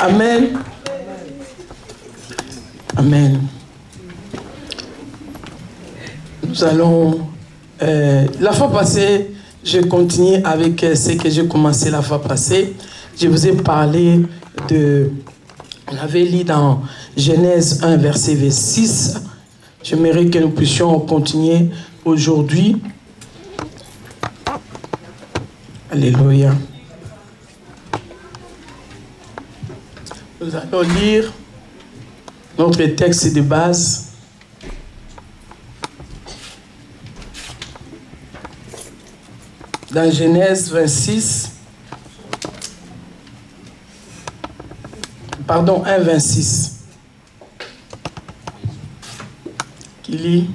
Amen. Amen. Nous allons... la fois passée, je continue avec ce que j'ai commencé la fois passée. Je vous ai parlé de... On avait lu dans Genèse 1, verset 6. J'aimerais que nous puissions continuer aujourd'hui. Alléluia. Nous allons lire notre texte de base. Dans Genèse 26. Pardon, 1, 26. Qui lit.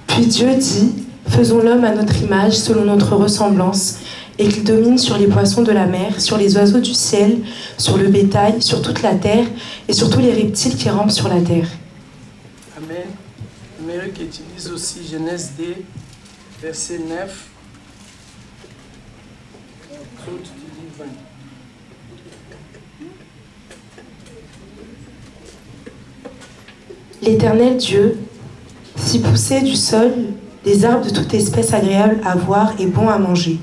Puis Dieu dit, faisons l'homme à notre image, selon notre ressemblance, et qu'il domine sur les poissons de la mer, sur les oiseaux du ciel, sur le bétail, sur toute la terre, et sur tous les reptiles qui rampent sur la terre. Amen. J'aimerais que tu lises aussi Genèse 2, verset 9. L'Éternel Dieu fit pousser du sol des arbres de toute espèce agréables à voir et bons à manger,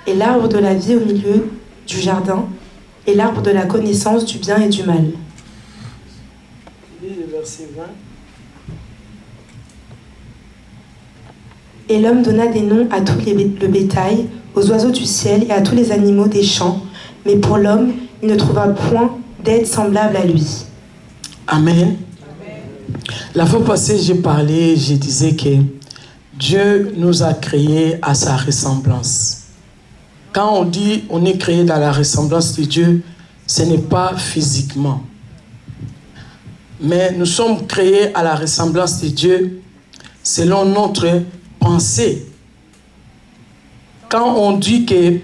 et l'arbre de la vie au milieu du jardin, et l'arbre de la connaissance du bien et du mal. Lis le verset 20. Et l'homme donna des noms à tout le bétail, aux oiseaux du ciel et à tous les animaux des champs, mais pour l'homme, il ne trouva point d'aide semblable à lui. Amen. La fois passée, je disais que Dieu nous a créés à sa ressemblance. Quand on dit on est créé dans la ressemblance de Dieu, ce n'est pas physiquement. Mais nous sommes créés à la ressemblance de Dieu selon notre pensée. Quand on dit que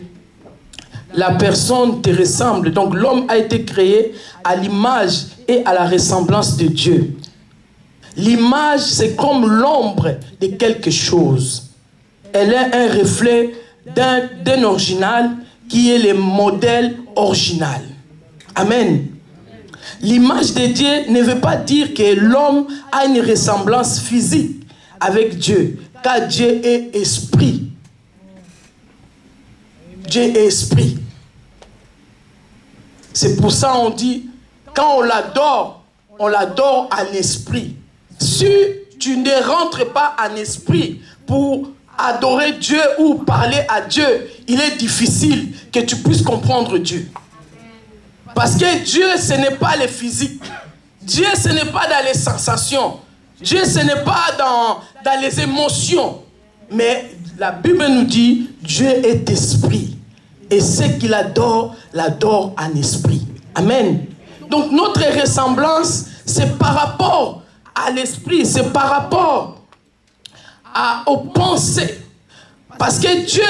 la personne te ressemble, donc l'homme a été créé à l'image et à la ressemblance de Dieu. L'image, c'est comme l'ombre de quelque chose. Elle est un reflet d'un original qui est le modèle original. Amen. L'image de Dieu ne veut pas dire que l'homme a une ressemblance physique avec Dieu, car Dieu est esprit. Dieu est esprit. C'est pour ça qu'on dit, quand on l'adore en esprit. Si tu ne rentres pas en esprit pour adorer Dieu ou parler à Dieu, il est difficile que tu puisses comprendre Dieu. Parce que Dieu, ce n'est pas le physique. Dieu, ce n'est pas dans les sensations. Dieu, ce n'est pas dans les émotions. Mais la Bible nous dit, Dieu est esprit. Et ce qu'il adore, l'adore en esprit. Amen. Donc notre ressemblance, c'est par rapport à l'esprit, c'est par rapport aux pensées. Parce que Dieu,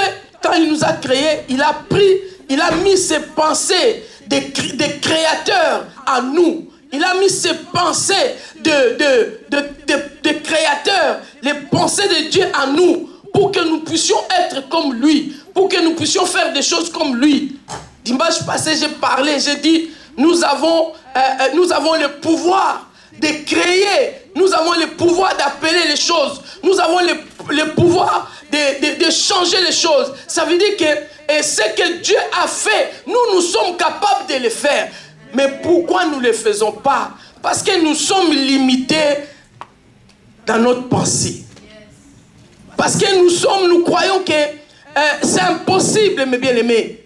quand il nous a créés, il a mis ses pensées des créateurs en nous. Il a mis ses pensées de créateurs, les pensées de Dieu en nous, pour que nous puissions être comme lui, pour que nous puissions faire des choses comme lui. Dimanche passé, j'ai dit, nous avons le pouvoir de créer, nous avons le pouvoir d'appeler les choses, nous avons le pouvoir de changer les choses. Ça veut dire que ce que Dieu a fait, nous sommes capables de le faire. Mais pourquoi nous ne le faisons pas? Parce que nous sommes limités dans notre pensée. Parce que nous croyons que c'est impossible, mes bien-aimés.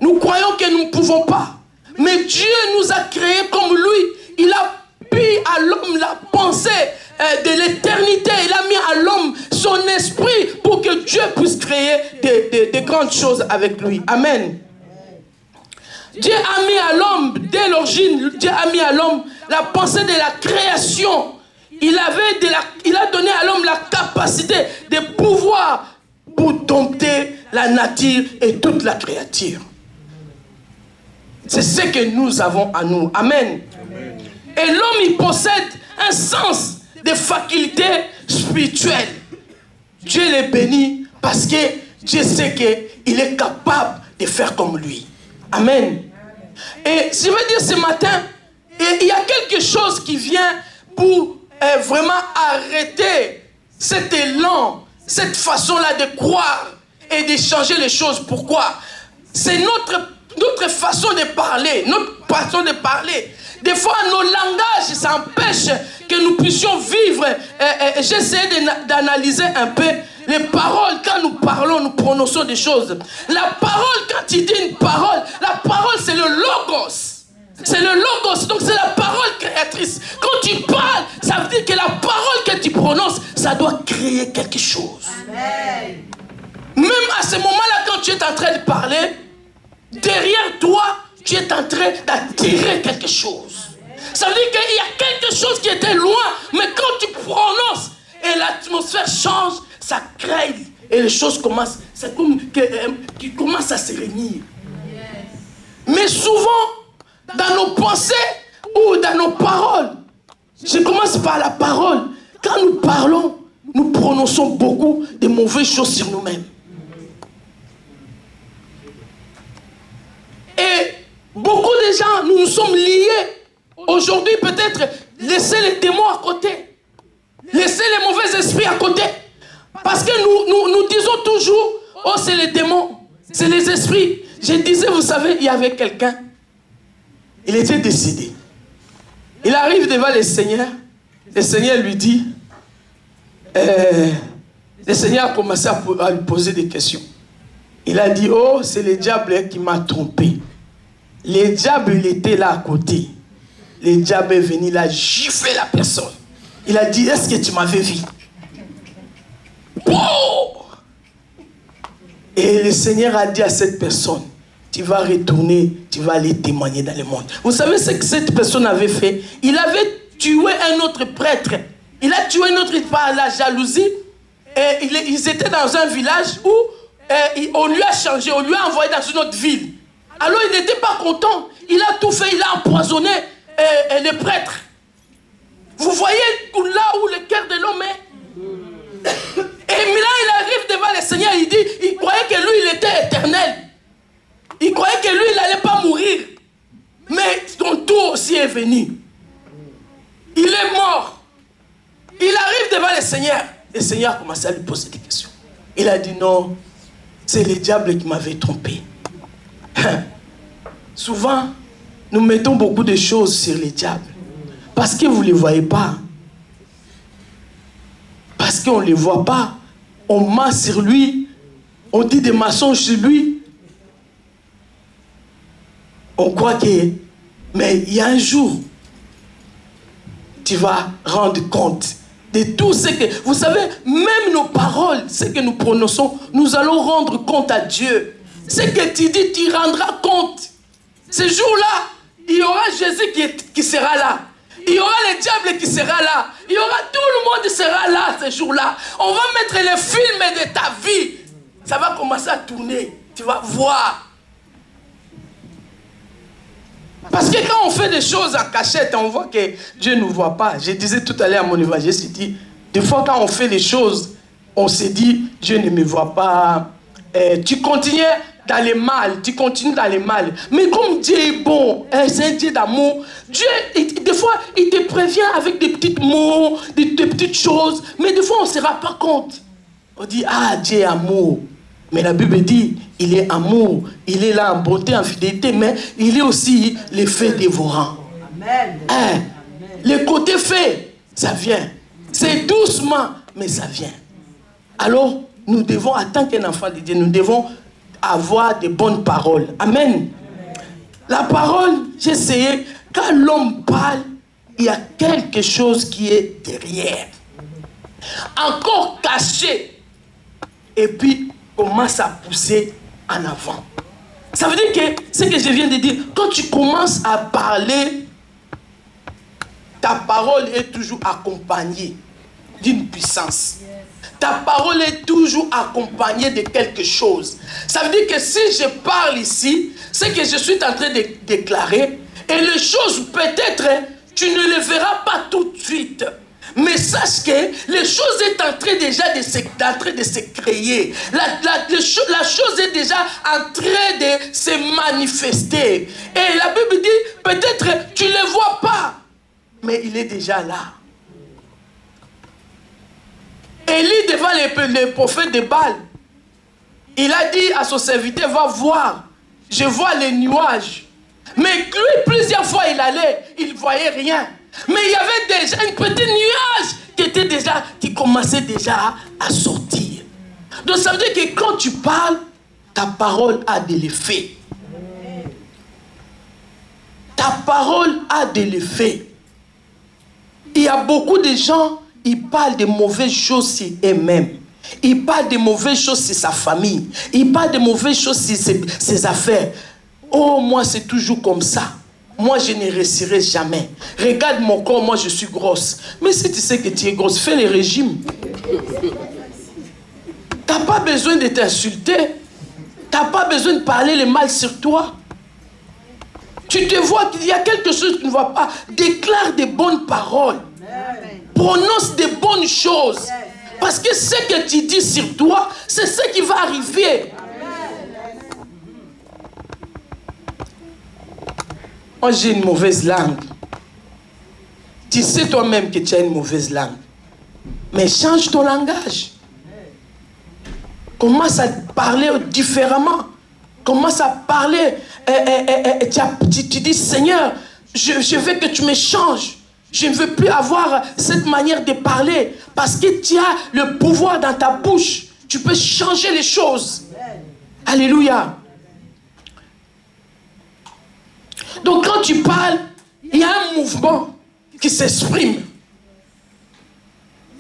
Nous croyons que nous ne pouvons pas. Mais Dieu nous a créés comme lui. Il a mis à l'homme la pensée de l'éternité. Il a mis à l'homme son esprit pour que Dieu puisse créer de grandes choses avec lui. Amen. Dieu a mis à l'homme, dès l'origine, Dieu a mis à l'homme la pensée de la création. Il a donné à l'homme la capacité de pouvoir pour dompter la nature et toute la créature. C'est ce que nous avons à nous. Amen. Amen. Et l'homme, il possède un sens de facultés spirituelles. Dieu les bénit parce que Dieu sait il est capable de faire comme lui. Amen. Et je veux dire ce matin, il y a quelque chose qui vient pour vraiment arrêter cet élan, cette façon-là de croire et de changer les choses. Pourquoi? C'est notre façon de parler, notre façon de parler. Des fois, nos langages, ça empêche que nous puissions vivre. J'essaie d'analyser un peu les paroles. Quand nous parlons, nous prononçons des choses. La parole, quand tu dis une parole, la parole, c'est le logos. C'est le logos, donc c'est la parole créatrice. Quand tu parles, ça veut dire que la parole que tu prononces, ça doit créer quelque chose. Amen. Même à ce moment-là, quand tu es en train de parler, derrière toi, tu es en train d'attirer quelque chose. Ça veut dire qu'il y a quelque chose qui était loin, mais quand tu prononces et l'atmosphère change, ça crée et les choses commencent, c'est comme qui commencent à se réunir. Mais souvent, dans nos pensées ou dans nos paroles, je commence par la parole. Quand nous parlons, nous prononçons beaucoup de mauvaises choses sur nous-mêmes. Et beaucoup de gens, nous sommes liés. Aujourd'hui, peut-être, laissez les démons à côté. Laissez les mauvais esprits à côté. Parce que nous disons toujours, oh, c'est les démons, c'est les esprits. Je disais, vous savez, il y avait quelqu'un, il était décédé. Il arrive devant le Seigneur lui dit, le Seigneur a commencé à lui poser des questions. Il a dit, oh, c'est le diable qui m'a trompé. Le diable, il était là à côté. Le diable est venu, il a giflé la personne. Il a dit, est-ce que tu m'avais vu? Oh! Et le Seigneur a dit à cette personne, tu vas retourner, tu vas aller témoigner dans le monde. Vous savez ce que cette personne avait fait? Il avait tué un autre prêtre. Il a tué un autre par la jalousie. Et ils étaient dans un village où on lui a changé, on lui a envoyé dans une autre ville. Alors il n'était pas content. Il a tout fait, il a empoisonné les prêtres. Vous voyez là où le cœur de l'homme est. Et là, il arrive devant le Seigneur, il dit, il croyait que lui, il était éternel. Il croyait que lui, il n'allait pas mourir. Mais son tour aussi est venu. Il est mort. Il arrive devant le Seigneur. Le Seigneur a commencé à lui poser des questions. Il a dit, non, c'est le diable qui m'avait trompé. Souvent, nous mettons beaucoup de choses sur le diable. Parce que vous ne les voyez pas. Parce qu'on ne les voit pas. On ment sur lui. On dit des mensonges sur lui. On croit que... Mais il y a un jour, tu vas rendre compte de tout ce que... Vous savez, même nos paroles, ce que nous prononçons, nous allons rendre compte à Dieu. Ce que tu dis, tu rendras compte. Ce jour-là, il y aura Jésus qui sera là. Il y aura le diable qui sera là. Il y aura tout le monde qui sera là ce jour-là. On va mettre les films de ta vie. Ça va commencer à tourner. Tu vas voir. Parce que quand on fait des choses en cachette, on voit que Dieu ne nous voit pas. Je disais tout à l'heure à mon évangéliste, il dit, des fois quand on fait les choses, on se dit, Dieu ne me voit pas. Tu continues dans le mal, tu continues dans le mal. Mais comme Dieu est bon, c'est un Dieu d'amour, Dieu, des fois, il te prévient avec des petits mots, des petites choses, mais des fois, on ne se rend pas compte. On dit, ah, Dieu est amour. Mais la Bible dit, il est amour, il est là en bonté, en fidélité, mais il est aussi l'effet dévorant. Amen. Le côté fait, ça vient. C'est doucement, mais ça vient. Alors, nous devons, en tant qu'un enfant de Dieu, nous devons avoir de bonnes paroles. Amen. La parole, j'ai essayé, quand l'homme parle, il y a quelque chose qui est derrière. Encore caché. Et puis, commence à pousser en avant. Ça veut dire que, ce que je viens de dire, quand tu commences à parler, ta parole est toujours accompagnée d'une puissance. Ta parole est toujours accompagnée de quelque chose. Ça veut dire que si je parle ici, c'est que je suis en train de déclarer, et les choses peut-être, tu ne les verras pas tout de suite. Mais sache que les choses sont en train déjà de se créer. La chose est déjà en train de se manifester. Et la Bible dit, peut-être tu ne le vois pas, mais il est déjà là. Élie devant les prophètes de Baal, il a dit à son serviteur, va voir, je vois les nuages. Mais lui, plusieurs fois, il allait, il ne voyait rien. Mais il y avait déjà un petit nuage qui commençait déjà à sortir. Donc ça veut dire que quand tu parles, ta parole a de l'effet. Ta parole a de l'effet. Il y a beaucoup de gens, ils parlent de mauvaises choses sur eux-mêmes. Ils parlent de mauvaises choses sur sa famille. Ils parlent de mauvaises choses sur ses affaires. Oh, moi, c'est toujours comme ça. Moi, je ne réussirai jamais. Regarde mon corps, moi, je suis grosse. Mais si tu sais que tu es grosse, fais le régime. Tu n'as pas besoin de t'insulter. Tu n'as pas besoin de parler le mal sur toi. Tu te vois qu'il y a quelque chose que tu ne vois pas. Déclare des bonnes paroles. Prononce des bonnes choses. Parce que ce que tu dis sur toi, c'est ce qui va arriver. Moi, j'ai une mauvaise langue. Tu sais toi-même que tu as une mauvaise langue. Mais change ton langage. Commence à parler différemment. Commence à parler. Tu dis, Seigneur, je veux que tu me changes. Je ne veux plus avoir cette manière de parler. Parce que tu as le pouvoir dans ta bouche. Tu peux changer les choses. Alléluia. Donc quand tu parles, il y a un mouvement qui s'exprime.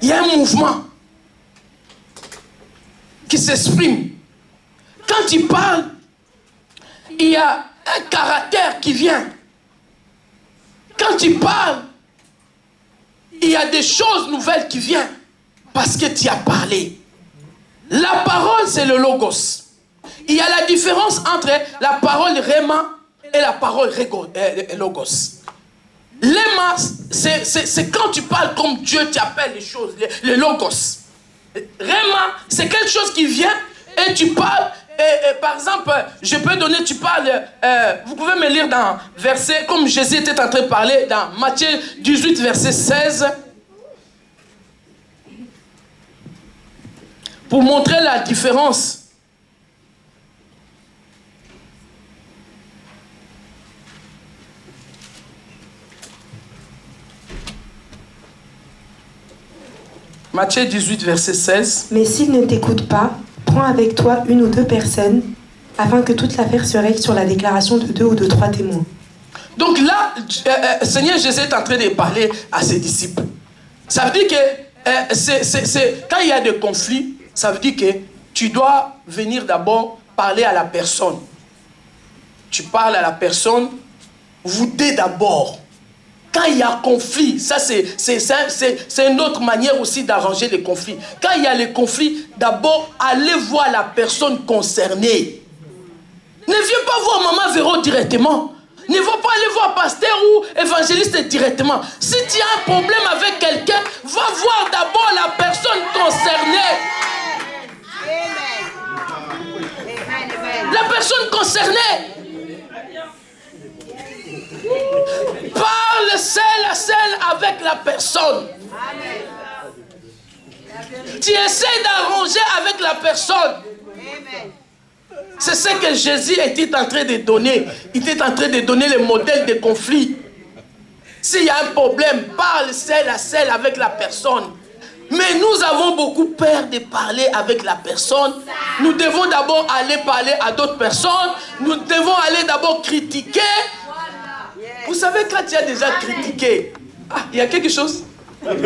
Il y a un mouvement qui s'exprime. Quand tu parles, il y a un caractère qui vient. Quand tu parles, il y a des choses nouvelles qui viennent parce que tu as parlé. La parole, c'est le logos. Il y a la différence entre la parole réma et la parole logos. Léma, c'est quand tu parles comme Dieu t'appelle les choses, le logos. Réma, c'est quelque chose qui vient et tu parles. Et par exemple, je peux donner, tu parles, vous pouvez me lire dans verset, comme Jésus était en train de parler, dans Matthieu 18, verset 16, pour montrer la différence. Matthieu 18, verset 16. Mais s'il ne t'écoute pas, prends avec toi une ou deux personnes, afin que toute l'affaire se règle sur la déclaration de 2 ou de 3 témoins. Donc là, Seigneur Jésus est en train de parler à ses disciples. Ça veut dire que quand il y a des conflits, ça veut dire que tu dois venir d'abord parler à la personne. Tu parles à la personne, vous deux d'abord. Quand il y a conflit, ça c'est une autre manière aussi d'arranger les conflits. Quand il y a les conflits, d'abord, allez voir la personne concernée. Ne viens pas voir Maman Véro directement. Ne va pas aller voir pasteur ou évangéliste directement. Si tu as un problème avec quelqu'un, va voir d'abord la personne concernée. La personne concernée. Parle seul à seul avec la personne. Tu essaies d'arranger avec la personne. C'est ce que Jésus était en train de donner. Il était en train de donner le modèle de conflit. S'il y a un problème, parle seul à seul avec la personne. Mais nous avons beaucoup peur de parler avec la personne. Nous devons d'abord aller parler à d'autres personnes. Nous devons aller d'abord critiquer. Vous savez, quand tu as déjà critiqué, il y a quelque chose. Donc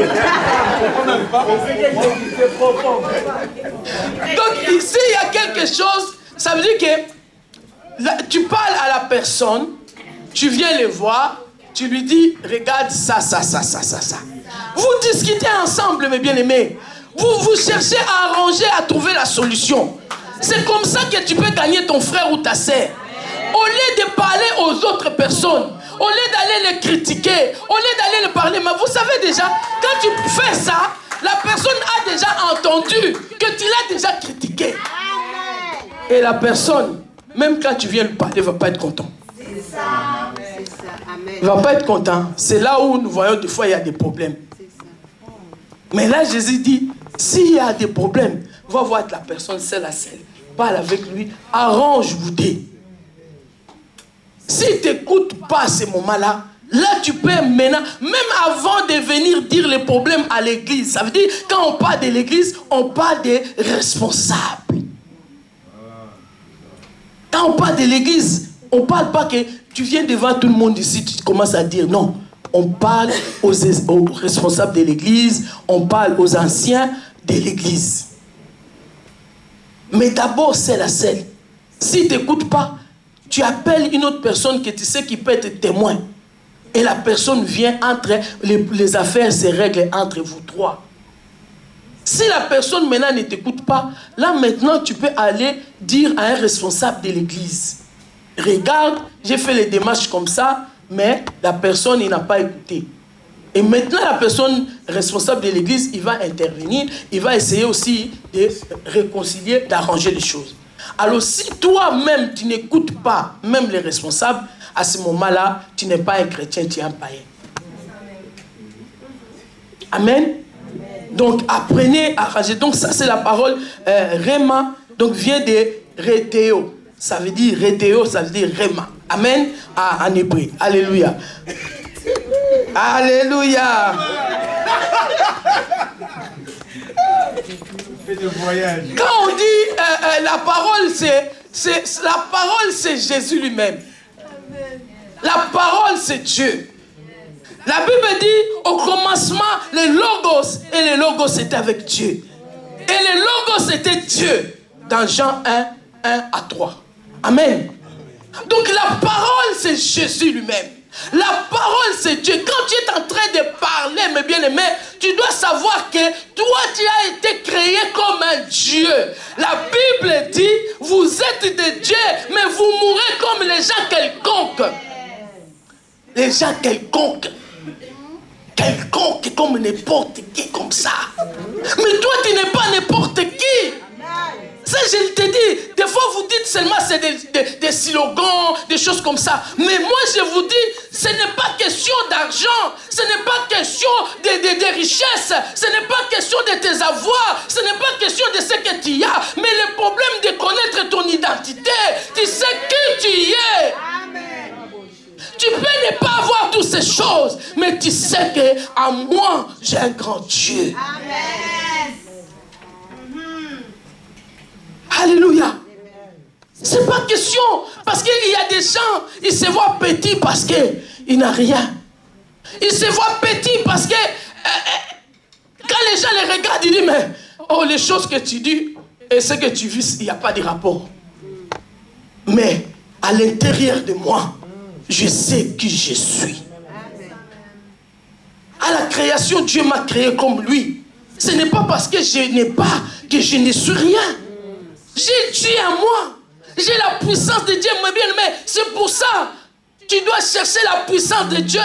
ici, il y a quelque chose. Ça veut dire que là, tu parles à la personne, tu viens le voir, tu lui dis, regarde ça. Vous discutez ensemble, mes bien-aimés. Vous cherchez à arranger, à trouver la solution. C'est comme ça que tu peux gagner ton frère ou ta sœur. Au lieu de parler aux autres personnes, au lieu d'aller les critiquer, au lieu d'aller les parler, mais vous savez déjà, quand tu fais ça, la personne a déjà entendu que tu l'as déjà critiqué. Et la personne, même quand tu viens lui parler, ne va pas être content. C'est ça. C'est ça. Amen. Il ne va pas être content. C'est là où nous voyons des fois il y a des problèmes. Mais là, Jésus dit, s'il y a des problèmes, va voir la personne seule à seule. Parle avec lui, arrange-vous deux. S'il ne t'écoute pas à ce moment-là, là tu peux maintenant, même avant de venir dire les problèmes à l'église, ça veut dire, quand on parle de l'église, on parle des responsables. Quand on parle de l'église, on ne parle pas que tu viens devant tout le monde ici, tu commences à dire non. On parle aux responsables de l'église, on parle aux anciens de l'église. Mais d'abord, c'est la seule. S'il ne t'écoute pas, tu appelles une autre personne que tu sais qui peut être témoin. Et la personne vient entre les affaires, se règlent entre vous trois. Si la personne maintenant ne t'écoute pas, là maintenant tu peux aller dire à un responsable de l'église. Regarde, j'ai fait les démarches comme ça, mais la personne il n'a pas écouté. Et maintenant la personne responsable de l'église, il va intervenir, il va essayer aussi de réconcilier, d'arranger les choses. Alors si toi-même tu n'écoutes pas même les responsables, à ce moment-là, tu n'es pas un chrétien, tu es un païen. Amen. Donc apprenez à rager. Donc ça c'est la parole Réma, donc vient de Réthéo. Ça veut dire Réthéo, ça veut dire Réma. Amen. En hébreu. Alléluia. Alléluia. Quand on dit la parole, c'est Jésus lui-même. La parole, c'est Dieu. La Bible dit, au commencement, les logos, et les logos étaient avec Dieu. Et les logos étaient Dieu. Dans Jean 1, 1 à 3. Amen. Donc la parole, c'est Jésus lui-même. La parole, c'est Dieu. Quand tu es en train de parler, mes bien-aimés, tu dois savoir que toi, tu as été créé comme un Dieu. La Bible dit, vous êtes des dieux, mais vous mourrez comme les gens quelconques. Les gens quelconques. Quelconque comme n'importe qui, comme ça. Mais toi, tu n'es pas n'importe qui. Ça, je te dis, des fois vous dites seulement c'est des slogans, des choses comme ça. Mais moi, je vous dis, ce n'est pas question d'argent, ce n'est pas question de richesse, ce n'est pas question de tes avoirs, ce n'est pas question de ce que tu as. Mais le problème de connaître ton identité, tu sais qui tu es. Tu peux ne pas avoir toutes ces choses, mais tu sais qu'en moi, j'ai un grand Dieu. Amen. Alléluia. C'est pas question, parce qu'il y a des gens, ils se voient petits parce qu'ils n'ont rien. Ils se voient petits parce que quand les gens les regardent, ils disent, mais oh, les choses que tu dis et ce que tu vis, il n'y a pas de rapport. Mais à l'intérieur de moi, je sais qui je suis. À la création, Dieu m'a créé comme lui. Ce n'est pas parce que je n'ai pas que je ne suis rien. J'ai Dieu en moi. J'ai la puissance de Dieu, mes bien-aimés. C'est pour ça, tu dois chercher la puissance de Dieu.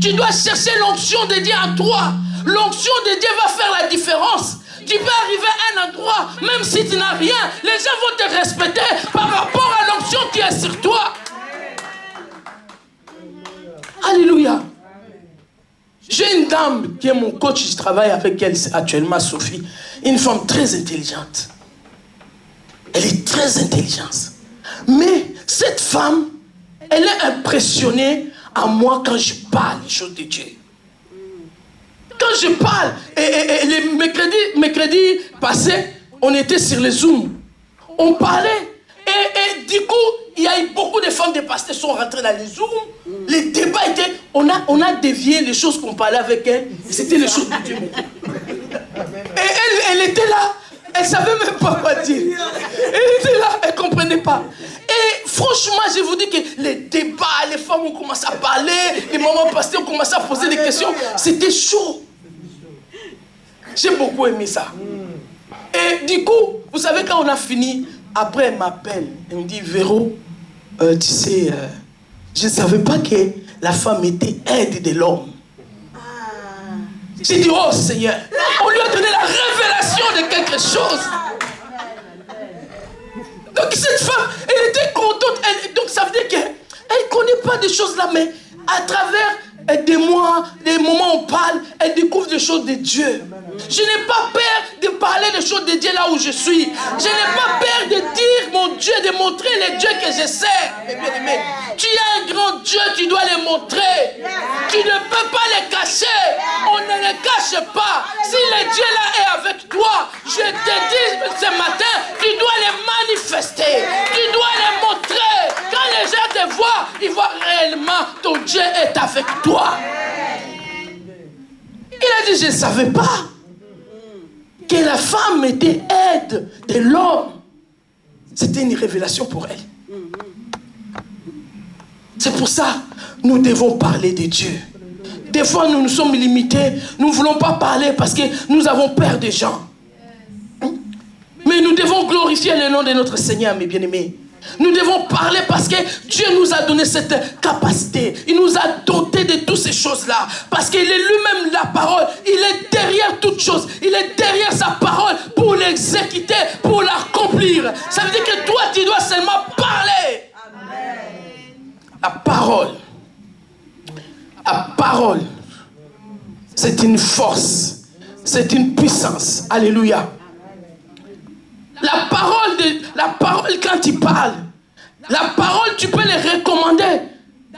Tu dois chercher l'onction de Dieu en toi. L'onction de Dieu va faire la différence. Tu peux arriver à un endroit, même si tu n'as rien, les gens vont te respecter par rapport à l'onction qui est sur toi. Alléluia. J'ai une dame qui est mon coach, je travaille avec elle actuellement, Sophie. Une femme très intelligente. Elle est très intelligente. Mais cette femme, elle est impressionnée à moi quand je parle des choses de Dieu. Quand je parle, et les mercredis passés, on était sur les Zoom. On parlait. Et du coup, il y a eu beaucoup de femmes de pasteurs qui sont rentrées dans les Zooms. Les débats étaient... On a dévié les choses qu'on parlait avec elle. C'était les choses de Dieu. Et elle était là. Elle ne savait même pas quoi dire. Elle était là, elle ne comprenait pas. Et franchement, je vous dis que les débats, les femmes ont commencé à parler, les mamans pasteurs ont commencé à poser des questions. C'était chaud. J'ai beaucoup aimé ça. Et du coup, vous savez, quand on a fini, après elle m'appelle, elle me dit, Véro, tu sais, je ne savais pas que la femme était aide de l'homme. J'ai dit, oh Seigneur, on lui a donné la révélation de quelque chose. Donc cette femme, elle était contente. Donc ça veut dire qu'elle ne connaît pas des choses là, mais à travers des mois, des moments où on parle, elle découvre des choses de Dieu. Je n'ai pas peur de parler des choses de Dieu là où je suis. Je n'ai pas peur de dire mon Dieu, de montrer les dieux que je sais. Mes bien-aimés, tu as un grand Dieu, tu dois les montrer. Tu ne peux pas les cacher. On ne les cache pas. Si le Dieu là est avec toi, je te dis ce matin, tu dois les manifester. Tu dois les montrer. Quand les gens te voient, ils voient réellement ton Dieu est avec toi. Il a dit, je ne savais pas que la femme était aide de l'homme. C'était une révélation pour elle. C'est pour ça que nous devons parler de Dieu. Des fois, nous sommes limités. Nous ne voulons pas parler parce que nous avons peur des gens. Mais nous devons glorifier le nom de notre Seigneur, mes bien-aimés. Nous devons parler parce que Dieu nous a donné cette capacité. Il nous a dotés de toutes ces choses-là. Parce qu'il est lui-même la parole. Il est derrière toutes choses. Il est derrière sa parole pour l'exécuter, pour l'accomplir. Ça veut dire que toi, tu dois seulement parler. Amen. La parole, c'est une force. C'est une puissance. Alléluia. La parole, quand tu parles, la parole, tu peux les recommander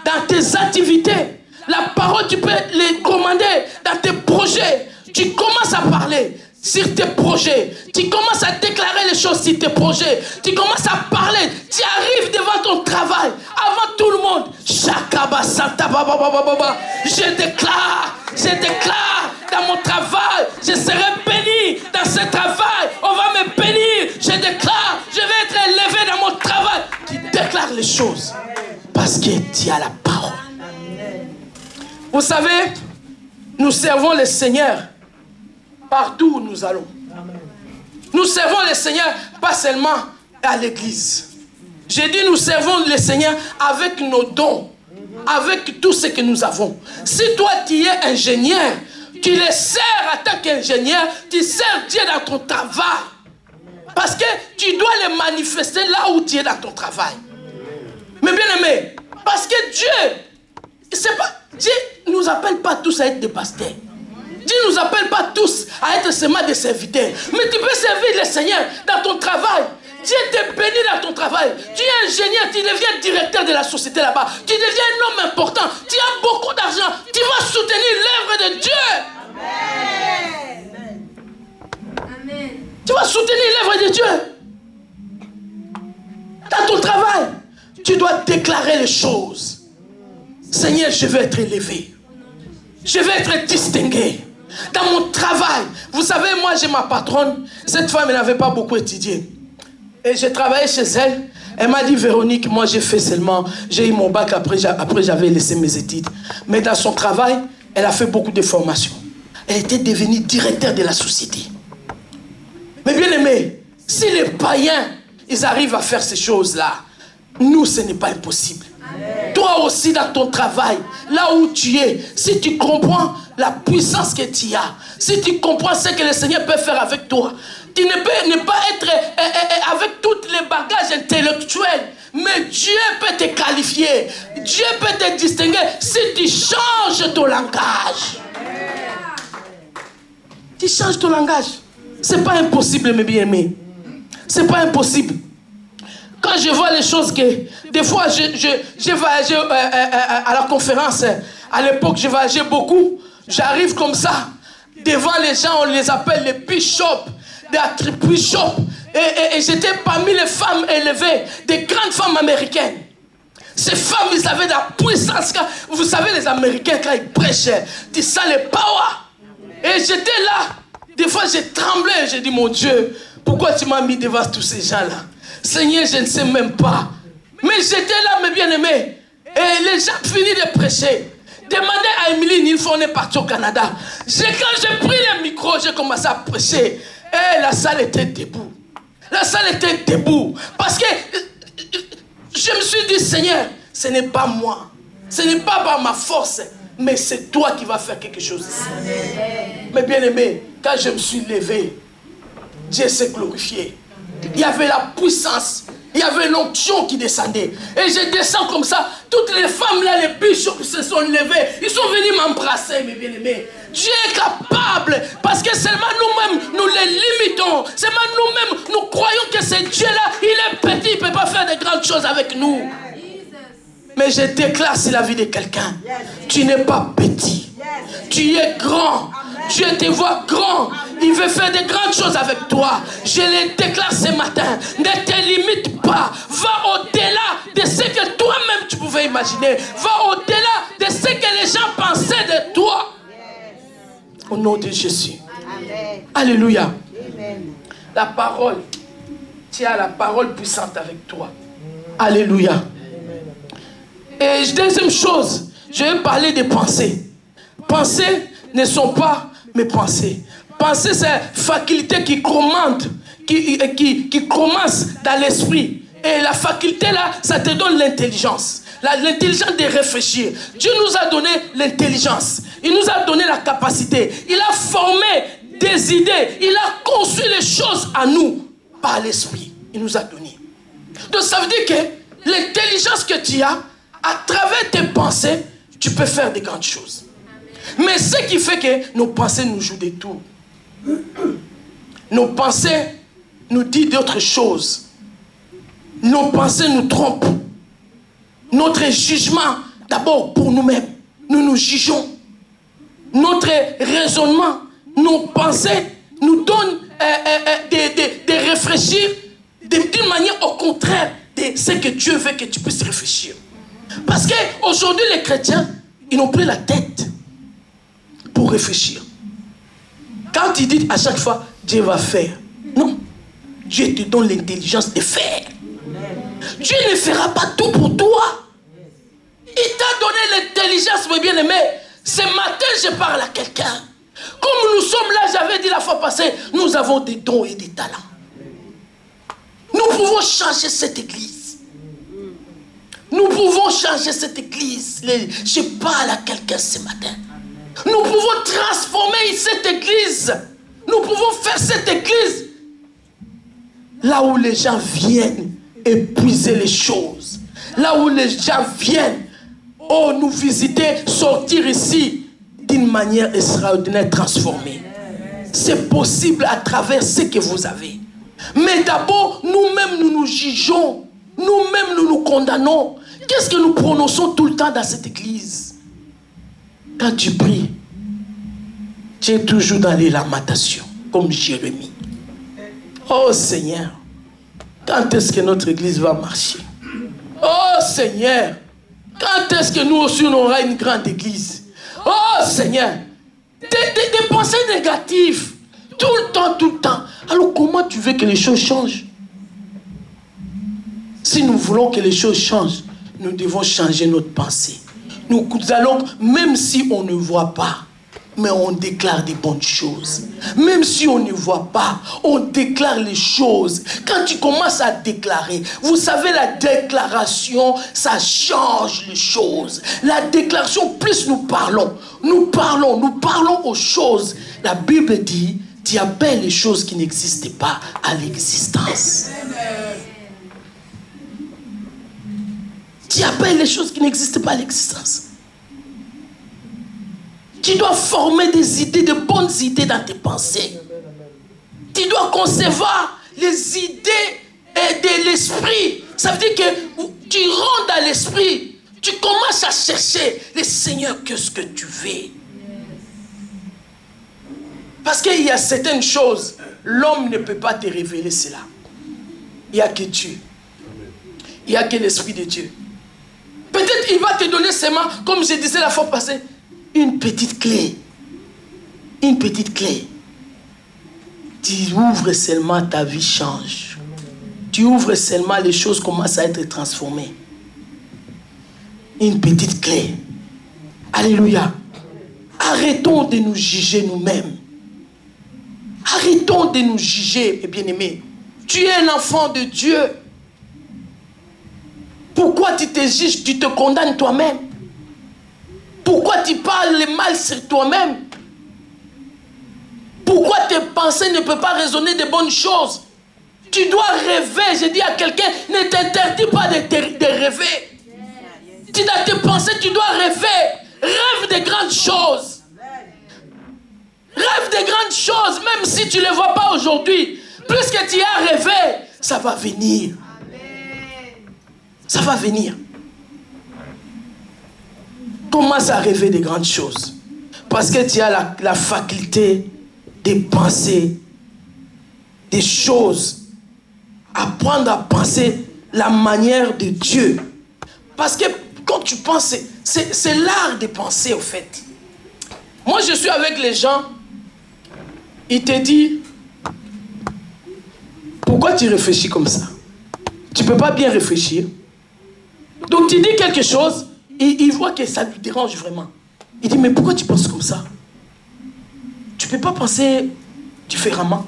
dans tes activités. La parole, tu peux les commander dans tes projets. Tu commences à parler sur tes projets. Tu commences à déclarer les choses sur tes projets. Tu commences à parler. Tu arrives devant ton travail, avant tout le monde. Je déclare dans mon travail, je serai béni dans ce travail. On va me bénir. Je déclare, je vais être élevé dans mon travail. Tu déclares les choses parce que tu as la parole. Vous savez, nous servons le Seigneur partout où nous allons. Nous servons le Seigneur pas seulement à l'église. J'ai dit nous servons le Seigneur avec nos dons, avec tout ce que nous avons. Si toi tu es ingénieur, tu les sers en tant qu'ingénieur, tu sers Dieu dans ton travail. Parce que tu dois les manifester là où tu es dans ton travail. Mais bien aimé, parce que Dieu ne nous appelle pas tous à être des pasteurs. Dieu ne nous appelle pas tous à être seulement des serviteurs. Mais tu peux servir le Seigneur dans ton travail. Dieu te bénit dans ton travail. Tu es ingénieur, tu deviens directeur de la société là-bas. Tu deviens un homme important. Tu as beaucoup d'argent. Tu vas soutenir l'œuvre de Dieu. Amen. Amen. Tu vas soutenir l'œuvre de Dieu. Dans ton travail, tu dois déclarer les choses. Seigneur, je veux être élevé. Je veux être distingué. Dans mon travail, vous savez, moi j'ai ma patronne. Cette femme, elle n'avait pas beaucoup étudié. Et j'ai travaillé chez elle. Elle m'a dit, Véronique, moi j'ai fait seulement, j'ai eu mon bac, après j'avais laissé mes études. Mais dans son travail, elle a fait beaucoup de formations. Elle était devenue directeur de la société. Mais bien aimé, si les païens, ils arrivent à faire ces choses-là, nous, ce n'est pas impossible. Amen. Toi aussi dans ton travail, là où tu es, si tu comprends la puissance que tu as, si tu comprends ce que le Seigneur peut faire avec toi, tu ne peux ne pas être avec tous les bagages intellectuels, mais Dieu peut te qualifier, Dieu peut te distinguer si tu changes ton langage. Tu changes ton langage. C'est pas impossible, mes bien-aimés. C'est pas impossible. Quand je vois les choses que... Des fois, j'ai voyagé à la conférence. À l'époque, je voyageais beaucoup. J'arrive comme ça. Devant les gens, on les appelle les bishops. Des bishops. Et j'étais parmi les femmes élevées. Des grandes femmes américaines. Ces femmes, ils avaient de la puissance. Vous savez, les Américains, quand ils prêchent, tu sens les power. Et j'étais là. Des fois, j'ai tremblé. J'ai dit, mon Dieu, pourquoi tu m'as mis devant tous ces gens-là? Seigneur, je ne sais même pas. Mais j'étais là, mes bien-aimés. Et les gens finissent de prêcher. Demandez à Émilie, une fois on est parti au Canada. Quand j'ai pris le micro, j'ai commencé à prêcher. Et la salle était debout. La salle était debout. Parce que je me suis dit, Seigneur, ce n'est pas moi. Ce n'est pas par ma force, mais c'est toi qui vas faire quelque chose ici. Mais bien aimé, quand je me suis levé, Dieu s'est glorifié. Il y avait la puissance. Il y avait l'onction qui descendait. Et je descends comme ça. Toutes les femmes là, les bishops se sont levés. Ils sont venus m'embrasser, mes bien-aimés. Dieu est capable. Parce que seulement nous-mêmes, nous les limitons. Seulement nous-mêmes, nous croyons que ce Dieu-là, il est petit. Il ne peut pas faire de grandes choses avec nous. Mais je déclare sur la vie de quelqu'un. Tu n'es pas petit. Tu es grand. Dieu te voit grand. Il veut faire de grandes choses avec toi. Je le déclare ce matin. Ne te limite pas. Va au-delà de ce que toi-même tu pouvais imaginer. Va au-delà de ce que les gens pensaient de toi. Au nom de Jésus. Amen. Alléluia. Amen. La parole. Tu as la parole puissante avec toi. Alléluia. Et deuxième chose, je vais parler des pensées. Pensées ne sont pas mes pensées. Pensées, c'est faculté qui commande, qui commence dans l'esprit. Et la faculté là, ça te donne l'intelligence. L'intelligence de réfléchir. Dieu nous a donné l'intelligence. Il nous a donné la capacité. Il a formé des idées. Il a conçu les choses à nous par l'esprit. Il nous a donné. Donc ça veut dire que l'intelligence que tu as, à travers tes pensées, tu peux faire de grandes choses. Mais ce qui fait que nos pensées nous jouent des tours. Nos pensées nous disent d'autres choses. Nos pensées nous trompent. Notre jugement, d'abord pour nous-mêmes, nous nous jugeons. Notre raisonnement, nos pensées nous donnent de réfléchir d'une manière au contraire de ce que Dieu veut que tu puisses réfléchir. Parce qu'aujourd'hui, les chrétiens, ils n'ont plus la tête pour réfléchir. Quand ils disent à chaque fois, Dieu va faire. Non. Dieu te donne l'intelligence de faire. Dieu ne fera pas tout pour toi. Il t'a donné l'intelligence, mes bien-aimés. Ce matin, je parle à quelqu'un. Comme nous sommes là, j'avais dit la fois passée, nous avons des dons et des talents. Nous pouvons changer cette église. Nous pouvons changer cette église. Je parle à quelqu'un ce matin. Nous pouvons transformer cette église. Nous pouvons faire cette église là où les gens viennent épuiser les choses. Là où les gens viennent nous visiter, sortir ici d'une manière extraordinaire, transformée. C'est possible à travers ce que vous avez. Mais d'abord, nous-mêmes, nous nous jugeons. Nous-mêmes, nous nous condamnons. Qu'est-ce que nous prononçons tout le temps dans cette église? Quand tu pries, tu es toujours dans les lamentations, comme Jérémie. Oh Seigneur, quand est-ce que notre église va marcher? Oh Seigneur, quand est-ce que nous aussi on aura une grande église? Oh Seigneur, des pensées négatives, tout le temps. Alors comment tu veux que les choses changent? Si nous voulons que les choses changent, nous devons changer notre pensée. Nous allons, même si on ne voit pas, mais on déclare des bonnes choses. Même si on ne voit pas, on déclare les choses. Quand tu commences à déclarer, vous savez, la déclaration, ça change les choses. La déclaration, plus nous parlons aux choses. La Bible dit, tu appelles les choses qui n'existent pas à l'existence. Tu appelles les choses qui n'existent pas à l'existence. Tu dois former des idées, de bonnes idées dans tes pensées. Tu dois concevoir les idées de l'esprit. Ça veut dire que tu rentres dans l'esprit. Tu commences à chercher le Seigneur, qu'est-ce que tu veux? Parce qu'il y a certaines choses, l'homme ne peut pas te révéler cela. Il n'y a que Dieu. Il n'y a que l'Esprit de Dieu. Peut-être il va te donner seulement, comme je disais la fois passée, une petite clé. Une petite clé. Tu ouvres seulement, ta vie change. Tu ouvres seulement, les choses commencent à être transformées. Une petite clé. Alléluia. Arrêtons de nous juger nous-mêmes. Arrêtons de nous juger, mes bien-aimés. Tu es un enfant de Dieu. Pourquoi tu te juges, tu te condamnes toi-même? Pourquoi tu parles le mal sur toi-même? Pourquoi tes pensées ne peuvent pas raisonner de bonnes choses? Tu dois rêver. Je dis à quelqu'un, ne t'interdis pas de rêver. Dans tes pensées, tu dois rêver. Rêve de grandes choses. Rêve de grandes choses, même si tu ne les vois pas aujourd'hui. Plus que tu as rêvé, ça va venir. Ça va venir. Commence à rêver de grandes choses. Parce que tu as la faculté de penser des choses. Apprendre à penser la manière de Dieu. Parce que quand tu penses, c'est l'art de penser au fait. Moi je suis avec les gens, ils te disent, pourquoi tu réfléchis comme ça? Tu ne peux pas bien réfléchir. Donc tu dis quelque chose, il voit que ça lui dérange vraiment. Il dit, mais pourquoi tu penses comme ça? Tu ne peux pas penser différemment.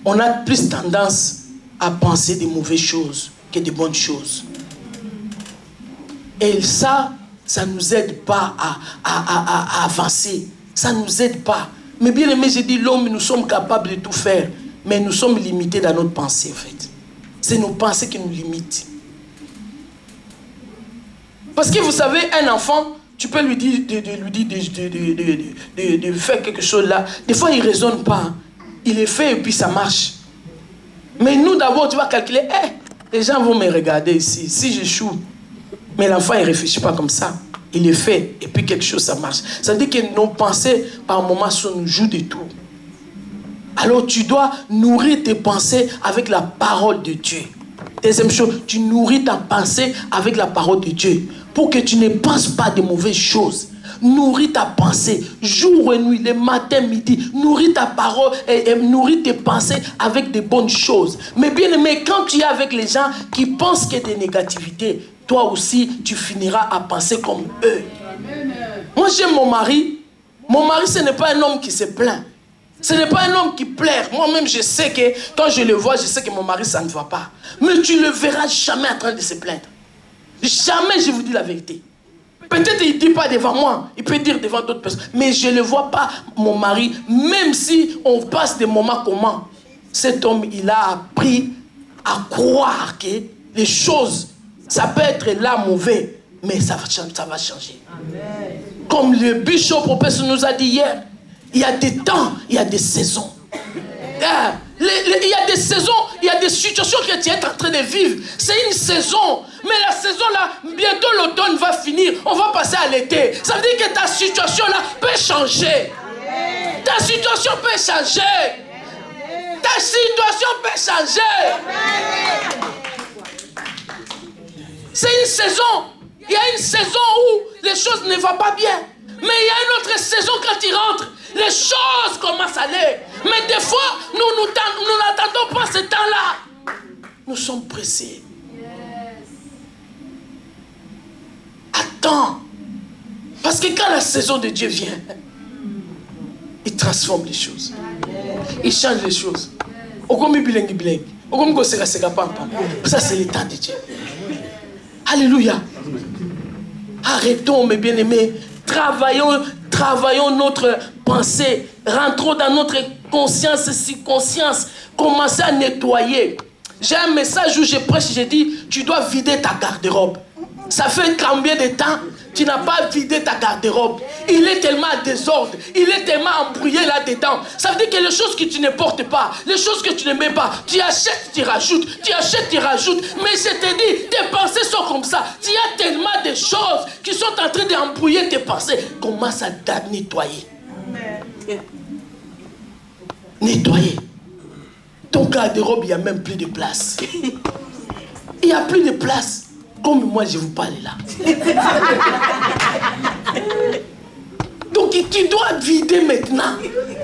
On a plus tendance à penser des mauvaises choses que des bonnes choses. Et ça ne nous aide pas à avancer. Ça ne nous aide pas. Mais bien aimé, j'ai dit, l'homme, nous sommes capables de tout faire. Mais nous sommes limités dans notre pensée, en fait. C'est nos pensées qui nous limitent. Parce que vous savez, un enfant, tu peux lui dire de faire quelque chose là. Des fois, il ne raisonne pas. Il le fait et puis ça marche. Mais nous, d'abord, tu vas calculer, les gens vont me regarder ici. Si j'échoue, mais l'enfant, il ne réfléchit pas comme ça. Il le fait et puis quelque chose, ça marche. Ça veut dire que nos pensées, par moments, nous jouent des tours. Alors, tu dois nourrir tes pensées avec la parole de Dieu. Deuxième chose, tu nourris ta pensée avec la parole de Dieu. Pour que tu ne penses pas de mauvaises choses. Nourris ta pensée, jour et nuit, le matin, midi. Nourris ta parole et nourris tes pensées avec de bonnes choses. Mais bien aimé, quand tu es avec les gens qui pensent qu'il y a des négativités, toi aussi, tu finiras à penser comme eux. Moi, j'aime mon mari. Mon mari, ce n'est pas un homme qui se plaint. Ce n'est pas un homme qui pleure. Moi-même, je sais que quand je le vois, je sais que mon mari, ça ne va pas. Mais tu ne le verras jamais en train de se plaindre. Jamais, je vous dis la vérité. Peut-être il ne dit pas devant moi, il peut dire devant d'autres personnes. Mais je ne le vois pas, mon mari, même si on passe des moments communs. Cet homme, il a appris à croire que les choses, ça peut être là mauvais, mais ça va changer. Amen. Comme le bishop professeur nous a dit hier, il y a des temps, il y a des saisons. Il y a des saisons, il y a des situations que tu es en train de vivre. C'est une saison. Mais la saison là, bientôt l'automne va finir. On va passer à l'été. Ça veut dire que ta situation là peut changer. Ta situation peut changer. Ta situation peut changer. C'est une saison. Il y a une saison où les choses ne vont pas bien. Mais il y a une autre saison quand il rentre. Les choses commencent à aller. Mais des fois, nous n'attendons pas ce temps-là. Nous sommes pressés. Attends. Parce que quand la saison de Dieu vient, il transforme les choses. Il change les choses. Ça, c'est le temps de Dieu. Alléluia. Arrêtons, mes bien-aimés. Travaillons notre pensée. Rentrons dans notre conscience, subconscience. Commencez à nettoyer. J'ai un message où je prêche, j'ai dit, tu dois vider ta garde-robe. Ça fait combien de temps tu n'as pas vidé ta garde-robe? Il est tellement en désordre, il est tellement embrouillé là-dedans. Ça veut dire que les choses que tu ne portes pas, les choses que tu ne mets pas, tu achètes, tu rajoutes, tu achètes, tu rajoutes. Mais je te dis, tes pensées sont comme ça. Tu as tellement de choses qui sont en train d'embrouiller tes pensées. Commence à nettoyer. Nettoyer. Ton garde-robe, il n'y a même plus de place. Il n'y a plus de place. Comme moi, je vous parle là. Donc, tu dois vider maintenant.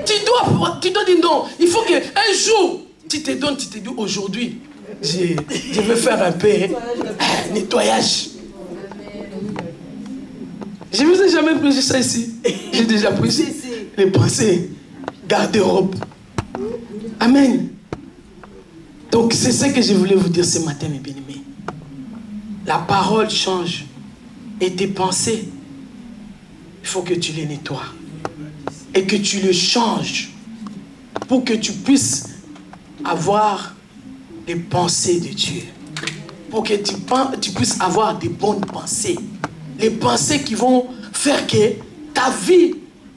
Tu dois dire non. Il faut qu'un jour, tu te donnes, tu te dis aujourd'hui, je vais faire un peu nettoyage. Je ne vous ai jamais prêché ça ici. J'ai déjà prêché les pensées, garde-robe. Amen. Donc, c'est ce que je voulais vous dire ce matin, mes bien-aimés. La parole change et tes pensées il faut que tu les nettoies et que tu le changes pour que tu puisses avoir les pensées de Dieu. Pour que tu puisses avoir des bonnes pensées. Les pensées qui vont faire que ta vie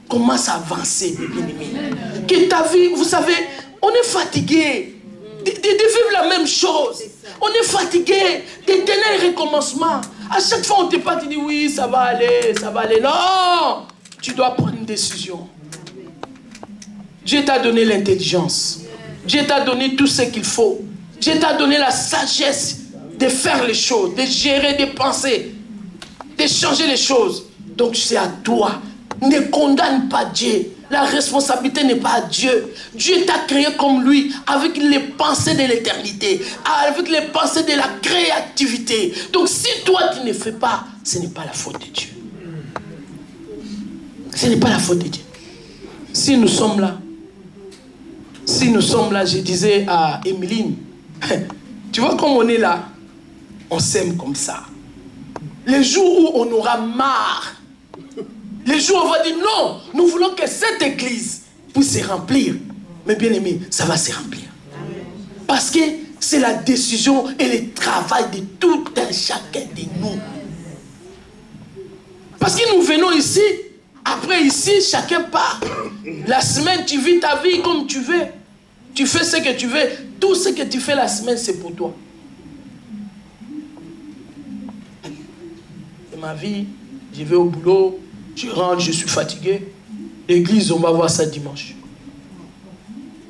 commence à avancer, mes bien-aimés. Que ta vie, vous savez, on est fatigué de vivre la même chose. On est fatigué d'éternel recommencement. À chaque fois, on te parle, tu dis oui, ça va aller, ça va aller. Non! Tu dois prendre une décision. Dieu t'a donné l'intelligence. Dieu t'a donné tout ce qu'il faut. Dieu t'a donné la sagesse de faire les choses, de gérer des pensées, de changer les choses. Donc c'est à toi. Ne condamne pas Dieu. La responsabilité n'est pas à Dieu. Dieu t'a créé comme lui, avec les pensées de l'éternité, avec les pensées de la créativité. Donc si toi tu ne fais pas, ce n'est pas la faute de Dieu. Ce n'est pas la faute de Dieu. Si nous sommes là, je disais à Emeline, tu vois comme on est là, on s'aime comme ça. Les jours où on aura marre, les jours où on va dire non, nous voulons que cette église puisse se remplir. Mais bien aimé, ça va se remplir. Parce que c'est la décision et le travail de tout un chacun de nous. Parce que nous venons ici, après ici, chacun part. La semaine, tu vis ta vie comme tu veux. Tu fais ce que tu veux. Tout ce que tu fais la semaine, c'est pour toi. C'est ma vie. Je vais au boulot. Je rentre, je suis fatigué. L'église, on va voir ça dimanche.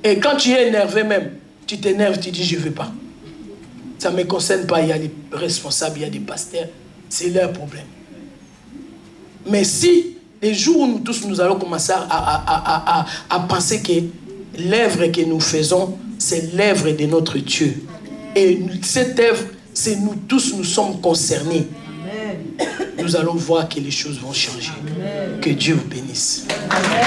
Et quand tu es énervé même, tu t'énerves, tu dis je ne veux pas. Ça ne me concerne pas. Il y a des responsables, il y a des pasteurs. C'est leur problème. Mais si les jours où nous tous nous allons commencer à penser que l'œuvre que nous faisons, c'est l'œuvre de notre Dieu. Et cette œuvre, c'est nous tous, nous sommes concernés. Nous allons voir que les choses vont changer. Amen. Que Dieu vous bénisse. Amen.